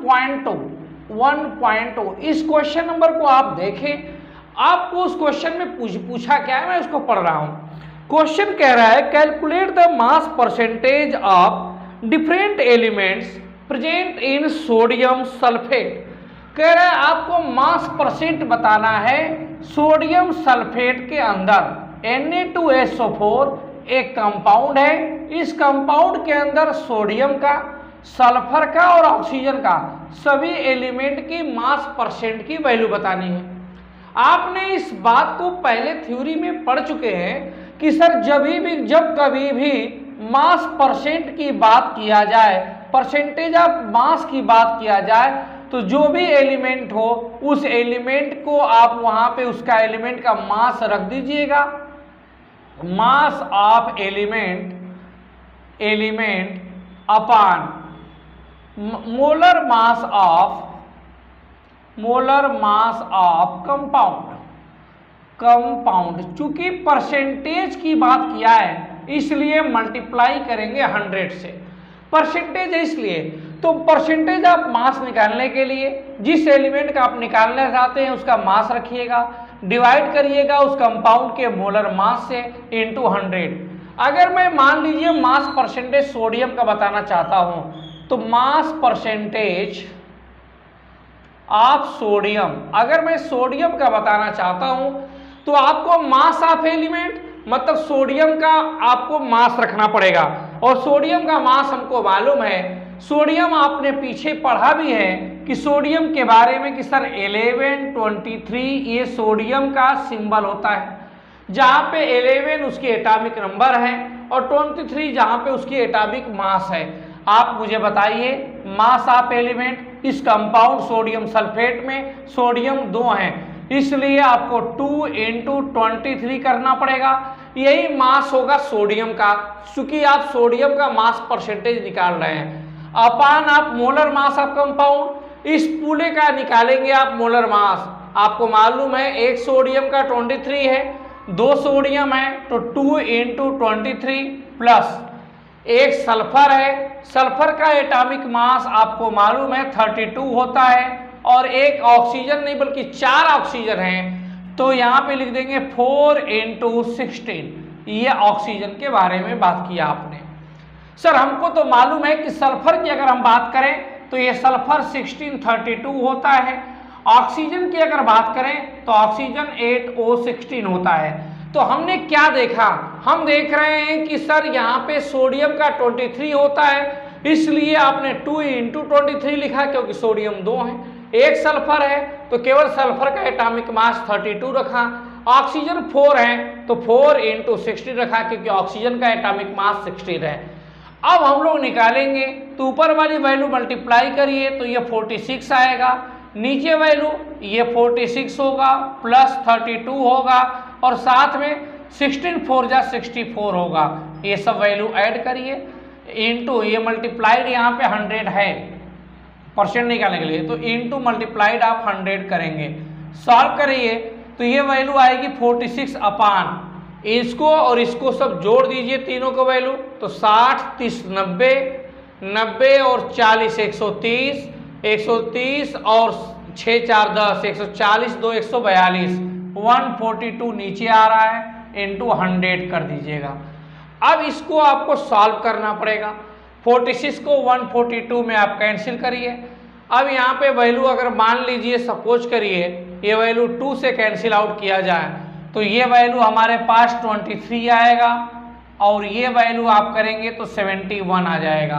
1.2 इस question number को आप देखें। आपको उस क्वेश्चन में पूछा क्या है, मैं उसको पढ़ रहा हूं। क्वेश्चन कह रहा है calculate the mass percentage of different elements present in sodium sulphate. कह रहा है आपको मास परसेंट बताना है सोडियम सल्फेट के अंदर। Na2SO4 एक कंपाउंड है, इस कंपाउंड के अंदर सोडियम का, सल्फर का और ऑक्सीजन का सभी एलिमेंट की मास परसेंट की वैल्यू बतानी है। आपने इस बात को पहले थ्योरी में पढ़ चुके हैं कि सर जब कभी भी मास परसेंट की बात किया जाए, परसेंटेज ऑफ मास की बात किया जाए, तो जो भी एलिमेंट हो उस एलिमेंट को आप वहां पे उसका एलिमेंट का मास रख दीजिएगा। Mass of element upon molar mass of compound. चूंकि परसेंटेज की बात किया है इसलिए मल्टीप्लाई करेंगे 100 से। परसेंटेज है इसलिए, तो परसेंटेज आप मास निकालने के लिए जिस एलिमेंट का आप निकालना चाहते हैं उसका मास रखिएगा, डिवाइड करिएगा उस कंपाउंड के मोलर मास से इनटू 100। अगर मैं मान लीजिए मास परसेंटेज सोडियम का बताना चाहता हूं तो मास परसेंटेज ऑफ सोडियम, अगर मैं सोडियम का बताना चाहता हूं तो आपको मास ऑफ एलिमेंट मतलब सोडियम का आपको मास रखना पड़ेगा। और सोडियम का मास हमको मालूम है, सोडियम आपने पीछे पढ़ा भी है कि सोडियम के बारे में कि सर 1123 ये सोडियम का सिंबल होता है, जहां पे 11 उसकी एटॉमिक नंबर है और 23 जहां पे उसकी एटॉमिक मास है। आप मुझे बताइए मास ऑफ एलिमेंट इस कंपाउंड सोडियम सल्फेट में सोडियम 2 है, इसलिए आपको 2 × 23 करना पड़ेगा। यही मास होगा सोडियम का, चूंकि आप सोडियम का मास परसेंटेज निकाल रहे हैं। अपान आप मोलर मास ऑफ कंपाउंड, इस पूरे का निकालेंगे आप मोलर मास। आपको मालूम है एक सोडियम का 23 है, 2 सोडियम है तो 2 × 23 प्लस एक सल्फर है, सल्फर का एटॉमिक मास आपको मालूम है 32 होता है, और एक ऑक्सीजन नहीं बल्कि 4 ऑक्सीजन हैं, तो यहाँ पे लिख देंगे 4 × 16। ये ऑक्सीजन के बारे में बात किया आपने। सर हमको तो मालूम है कि सल्फर की अगर हम बात करें तो ये सल्फर 1632 होता है, ऑक्सीजन की अगर बात करें तो ऑक्सीजन 8O16 होता है। तो हमने क्या देखा, हम देख रहे हैं कि सर यहाँ पे सोडियम का 23 होता है, इसलिए आपने 2 × 23 लिखा क्योंकि सोडियम 2 है। एक सल्फर है तो केवल सल्फर का एटॉमिक मास 32 रखा, ऑक्सीजन 4 है तो 4 × 16 रखा क्योंकि ऑक्सीजन का एटॉमिक मास 16 है। अब हम लोग निकालेंगे तो ऊपर वाली वैल्यू मल्टीप्लाई करिए तो ये 46 आएगा, नीचे वैल्यू ये 46 होगा प्लस 32 होगा और साथ में 16 4 जा 64 होगा। ये सब वैल्यू ऐड करिए इनटू ये मल्टीप्लाइड यहाँ पे 100 है परसेंट निकालने के लिए, तो इनटू मल्टीप्लाइड आप 100 करेंगे। सॉल्व करिए तो ये वैल्यू आएगी 46 अपान इसको और इसको सब जोड़ दीजिए तीनों को वैल्यू, तो 60 30 90 90 और 40 130 130 और 6 4 10 140 2 142 142 नीचे आ रहा है इनटू 100 कर दीजिएगा। अब इसको आपको सॉल्व करना पड़ेगा। 46 को 142 में आप कैंसिल करिए। अब यहाँ पे वैल्यू अगर मान लीजिए सपोज करिए ये वैल्यू 2 से कैंसिल आउट किया जाए तो ये वैल्यू हमारे पास 23 आएगा और ये वैल्यू आप करेंगे तो 71 आ जाएगा।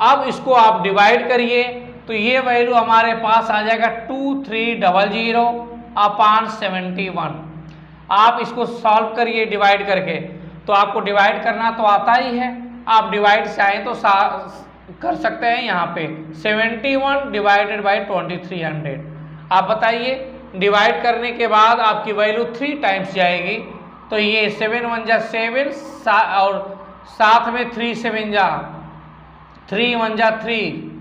अब इसको आप डिवाइड करिए तो ये वैल्यू हमारे पास आ जाएगा 2300 अपान 71। आप इसको सॉल्व करिए डिवाइड करके, तो आपको डिवाइड करना तो आता ही है, आप डिवाइड चाहें तो कर सकते हैं। यहाँ पे 71 डिवाइडेड बाई 2300। आप बताइए डिवाइड करने के बाद आपकी वैल्यू 3 टाइम्स जाएगी, तो ये 7 1 जा 7 और साथ में 3 7 जा 3 1 जा 3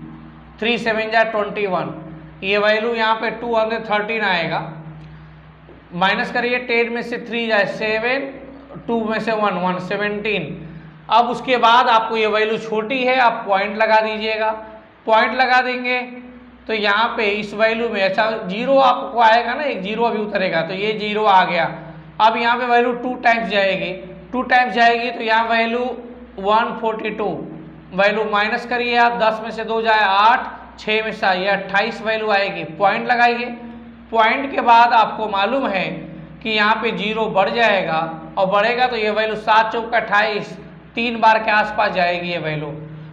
3 7 जा 21। ये वैल्यू यहाँ पे 213 आएगा। माइनस करिए 10 में से 3 जाए 7 2 में से 1 1 17। अब उसके बाद आपको ये वैल्यू छोटी है, आप पॉइंट लगा दीजिएगा। पॉइंट लगा देंगे तो यहाँ पे इस वैल्यू में अच्छा 0 आपको आएगा ना, एक 0 अभी उतरेगा तो ये 0 आ गया। अब यहाँ पे वैल्यू 2 टाइम्स जाएगी, 2 टाइम्स जाएगी तो यहाँ वैल्यू 142, वैल्यू माइनस करिए आप, 10 में से 2 जाए 8, 6 में से ये 28 वैल्यू आएगी। पॉइंट लगाइए, पॉइंट के बाद आपको मालूम है कि यहाँ पे 0 बढ़ जाएगा और बढ़ेगा तो ये वैल्यू 7 चौक 28, 3 बार के आसपास जाएगी ये वैल्यू,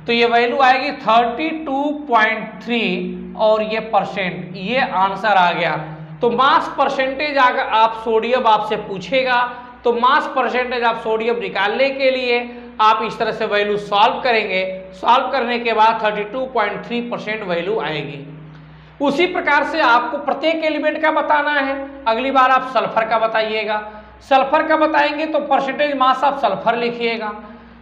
तो ये वैल्यू आएगी 32.3 और ये परसेंट, ये आंसर आ गया। तो मास परसेंटेज अगर आप सोडियम आपसे पूछेगा तो मास परसेंटेज आप सोडियम निकालने के लिए आप इस तरह से वैल्यू सॉल्व करेंगे, सॉल्व करने के बाद 32.3% वैल्यू आएगी। उसी प्रकार से आपको प्रत्येक एलिमेंट का बताना है। अगली बार आप सल्फर का बताइएगा, सल्फर का बताएंगे तो परसेंटेज मास आप सल्फर लिखिएगा।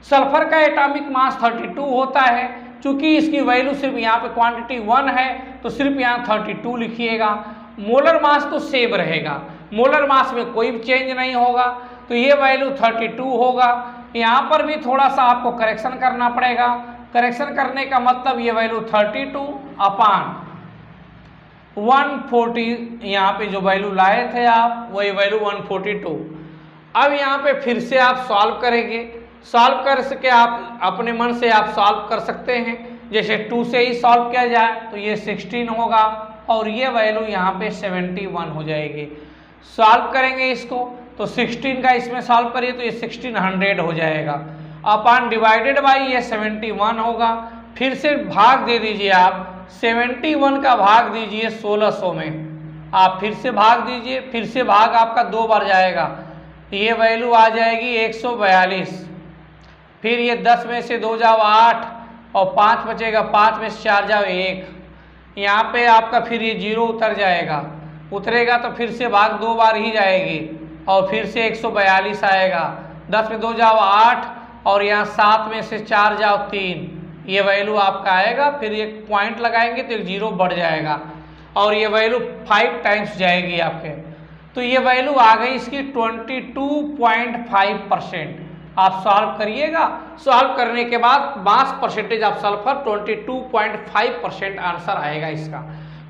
सल्फर का एटॉमिक मास 32 होता है, चूंकि इसकी वैल्यू सिर्फ यहाँ पे क्वांटिटी 1 है तो सिर्फ यहाँ 32 लिखिएगा। मोलर मास तो सेम रहेगा, मोलर मास में कोई चेंज नहीं होगा, तो ये वैल्यू 32 होगा। यहाँ पर भी थोड़ा सा आपको करेक्शन करना पड़ेगा, करेक्शन करने का मतलब ये वैल्यू 32/140, यहाँ पे जो वैल्यू लाए थे आप वही वैल्यू 142। अब यहाँ पे फिर से आप सॉल्व करेंगे, सॉल्व कर सके आप अपने मन से आप सॉल्व कर सकते हैं, जैसे 2 से ही सॉल्व किया जाए तो ये 16 होगा और ये वैल्यू यहाँ पे 71 हो जाएगी। सॉल्व करेंगे इसको तो 16 का इसमें सॉल्व करिए तो ये 1600 हो जाएगा, अपॉन डिवाइडेड बाई ये 71 होगा। फिर से भाग दे दीजिए आप, 71 का भाग दीजिए 1600 में, आप फिर से भाग दीजिए, फिर से भाग आपका 2 बार जाएगा, ये वैल्यू आ जाएगी 142। फिर ये 10 में से 2 जाओ 8 और 5 बचेगा, 5 में से 4 जाओ 1, यहाँ पे आपका फिर ये 0 उतर जाएगा, उतरेगा तो फिर से भाग 2 बार ही जाएगी और फिर से 142 आएगा। 10 में 2 जाओ 8 और यहाँ 7 में से 4 जाओ 3, ये वैल्यू आपका आएगा। फिर एक पॉइंट लगाएंगे तो एक 0 बढ़ जाएगा और ये वैल्यू 5 टाइम्स जाएगी आपके, तो ये वैल्यू आ गई इसकी 22.5%। आप सॉल्व करिएगा, सॉल्व करने के बाद mass percentage of sulphur 22.5% answer आएगा इसका।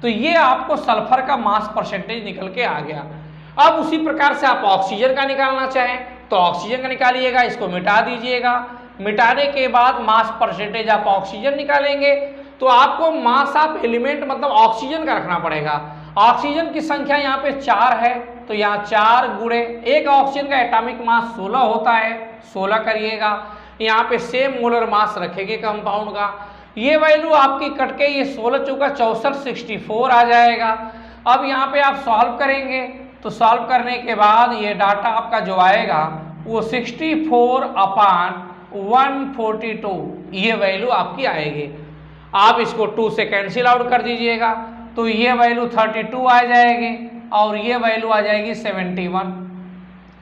तो ये आपको सल्फर का मास परसेंटेज निकल के आ गया। अब उसी प्रकार से आप ऑक्सीजन का निकालना चाहें तो ऑक्सीजन का निकालिएगा, इसको मिटा दीजिएगा, मिटाने के बाद मास परसेंटेज आप ऑक्सीजन निकालेंगे तो आपको मास ऑफ एलिमेंट मतलब ऑक्सीजन का रखना पड़ेगा। ऑक्सीजन की संख्या यहाँ पे 4 है तो यहाँ 4 गुणे एक ऑक्सीजन का एटॉमिक मास 16 होता है, 16 करिएगा। यहाँ पे सेम मोलर मास रखेंगे कंपाउंड का, ये वैल्यू आपकी कट के ये 16 चौका 64 64 आ जाएगा। अब यहाँ पे आप सॉल्व करेंगे तो सॉल्व करने के बाद ये डाटा आपका जो आएगा वो 64/142 ये वैल्यू आपकी आएगी। आप इसको 2 से कैंसिल आउट कर दीजिएगा तो ये वैल्यू 32 आ जाएगी और ये वैल्यू आ जाएगी 71।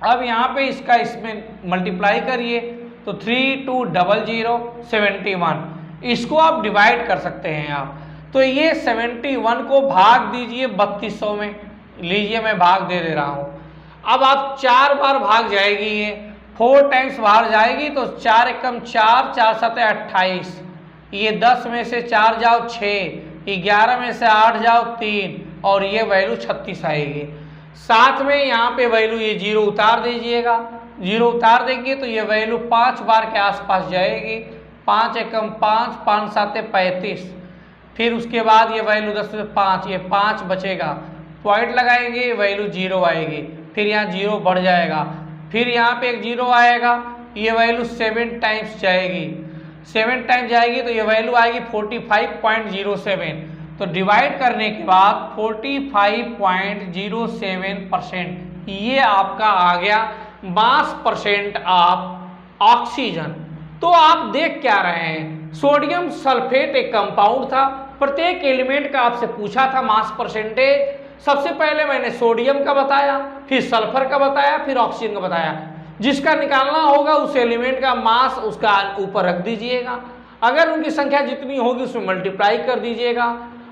अब यहाँ पे इसका इसमें मल्टीप्लाई करिए तो 320071, इसको आप डिवाइड कर सकते हैं आप। तो ये 71 को भाग दीजिए 3200 में, लीजिए मैं भाग दे रहा हूँ। अब आप 4 बार भाग जाएगी, ये 4 टाइम्स बाहर जाएगी तो 4 एकम 4, 4 7 28, ये 10 में से 4 जाओ 6, 11 में से 8 जाओ 3 और ये वैल्यू 36 आएगी। साथ में यहाँ पे वैल्यू ये 0 उतार दीजिएगा, 0 उतार देंगे तो ये वैल्यू 5 बार के आसपास जाएगी, 5 एकम 5, 5 7 35, फिर उसके बाद ये वैल्यू 10 में 5, ये 5 बचेगा, पॉइंट लगाएंगे वैल्यू 0 आएगी, फिर यहाँ 0 बढ़ जाएगा, फिर यहाँ पे एक 0 आएगा, ये वैल्यू 7 टाइम्स जाएगी, 7 टाइम्स जाएगी तो ये वैल्यू आएगी 45.07। तो डिवाइड करने के बाद 45.07% ये आपका आ गया मास परसेंट ऑफ ऑक्सीजन। तो आप देख क्या रहे हैं, सोडियम सल्फेट एक कंपाउंड था, प्रत्येक एलिमेंट का आपसे पूछा था मास परसेंटेज। सबसे पहले मैंने सोडियम का बताया, फिर सल्फर का बताया, फिर ऑक्सीजन का बताया। जिसका निकालना होगा उस एलिमेंट का मास उसका ऊपर रख दीजिएगा, अगर उनकी संख्या जितनी होगी उसमें मल्टीप्लाई कर दीजिएगा,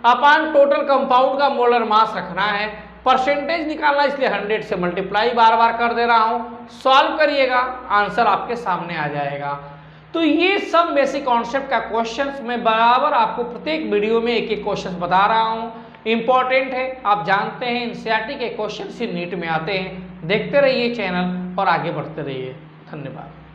अपॉन टोटल कंपाउंड का मोलर मास रखना है। परसेंटेज निकालना इसलिए 100 से मल्टीप्लाई बार बार कर दे रहा हूँ, सॉल्व करिएगा आंसर आपके सामने आ जाएगा। तो ये सब बेसिक कॉन्सेप्ट का क्वेश्चंस मैं बराबर आपको प्रत्येक वीडियो में एक एक क्वेश्चन बता रहा हूँ, इंपॉर्टेंट है। आप जानते हैं एनसीईआरटी के क्वेश्चन ही नीट में आते हैं। देखते रहिए चैनल और आगे बढ़ते रहिए। धन्यवाद।